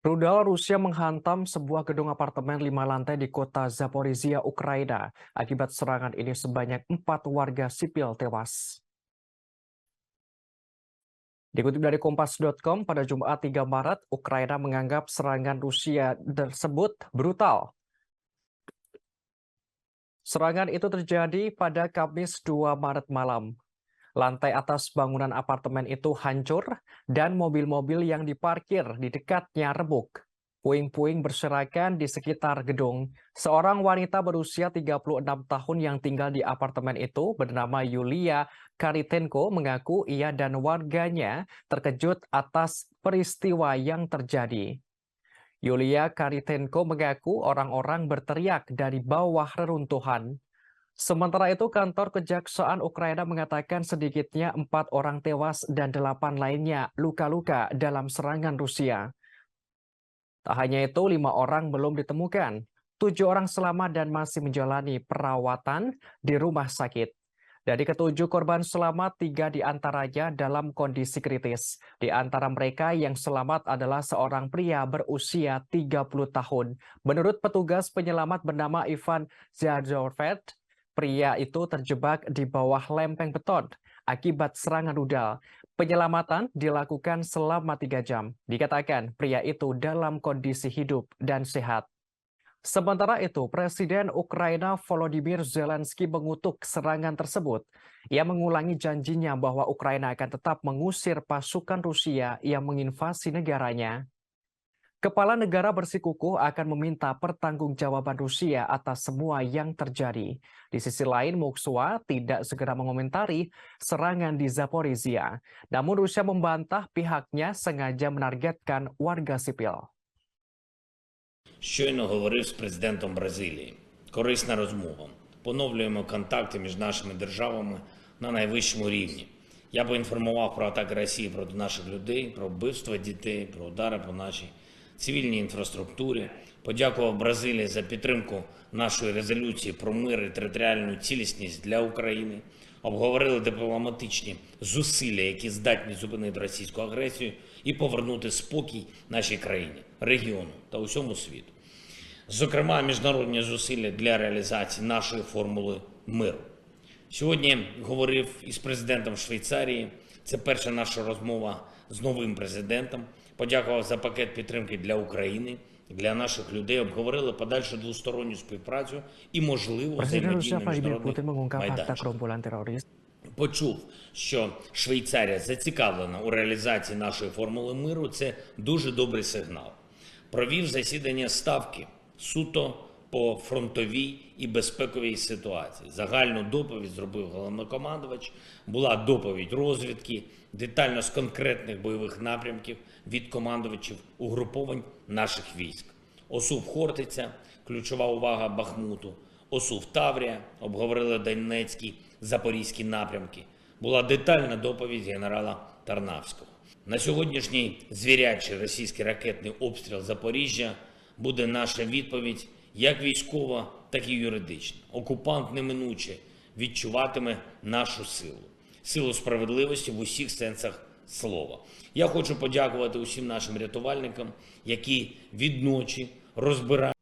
Rudal Rusia menghantam sebuah gedung apartemen 5 lantai di kota Zaporizhia, Ukraina. Akibat serangan ini sebanyak 4 warga sipil tewas. Dikutip dari Kompas.com, pada Jumat 3 Maret, Ukraina menganggap serangan Rusia tersebut brutal. Serangan itu terjadi pada Kamis 2 Maret malam. Lantai atas bangunan apartemen itu hancur dan mobil-mobil yang diparkir di dekatnya remuk. Puing-puing berserakan di sekitar gedung. Seorang wanita berusia 36 tahun yang tinggal di apartemen itu bernama Yulia Karitenko mengaku ia dan warganya terkejut atas peristiwa yang terjadi. Yulia Karitenko mengaku orang-orang berteriak dari bawah reruntuhan. Sementara itu, kantor Kejaksaan Ukraina mengatakan sedikitnya 4 orang tewas dan 8 lainnya luka-luka dalam serangan Rusia. Tak hanya itu, 5 orang belum ditemukan. 7 orang selamat dan masih menjalani perawatan di rumah sakit. Dari ke-7 korban selamat, 3 diantaranya dalam kondisi kritis. Di antara mereka yang selamat adalah seorang pria berusia 30 tahun. Menurut petugas penyelamat bernama Ivan Zadorvet, pria itu terjebak di bawah lempeng beton akibat serangan rudal. Penyelamatan dilakukan selama 3 jam. Dikatakan pria itu dalam kondisi hidup dan sehat. Sementara itu, Presiden Ukraina Volodymyr Zelensky mengutuk serangan tersebut. Ia mengulangi janjinya bahwa Ukraina akan tetap mengusir pasukan Rusia yang menginvasi negaranya. Kepala negara bersikukuh akan meminta pertanggungjawaban Rusia atas semua yang terjadi. Di sisi lain, Moskwa tidak segera mengomentari serangan di Zaporizhia. Namun Rusia membantah pihaknya sengaja menargetkan warga sipil. Щойно говорив з президентом Бразилії. Корисна розмова. Поновлюємо контакти між нашими державами на найвищому рівні. Я поінформував про атаки Росії проти наших людей, про вбивства дітей, про удари по нашій цивільній інфраструктурі. Подякував Бразилії за підтримку нашої резолюції про мир і територіальну цілісність для України. Обговорили дипломатичні зусилля, які здатні зупинити російську агресію і повернути спокій нашій країні, регіону та усьому світу. Зокрема, міжнародні зусилля для реалізації нашої формули миру. Сьогодні говорив із президентом Швейцарії. Це перша наша розмова з новим президентом. Подякував за пакет підтримки для України, для наших людей. Обговорили подальшу двосторонню співпрацю і можливу Presiden Rusia взаємодію на Vladimir міжнародних Putin mengungkap fakta майданчиках. gerombolan teroris Почув, що Швейцарія зацікавлена у реалізації нашої формули миру. Це дуже добрий сигнал. Провів засідання ставки суто по фронтовій і безпековій ситуації. Загальну доповідь зробив головнокомандувач, була доповідь розвідки, детально з конкретних бойових напрямків від командувачів угруповань наших військ. ОСУВ Хортиця, ключова увага Бахмуту, ОСУВ Таврія, обговорили Донецький, Запорізький напрямки. Була детальна доповідь генерала Тарнавського. На сьогоднішній звірячий російський ракетний обстріл Запоріжжя буде наша відповідь як військова, так і юридична. Окупант неминуче відчуватиме нашу силу. Силу справедливості в усіх сенсах слова. Я хочу подякувати усім нашим рятувальникам, які відночі розбирають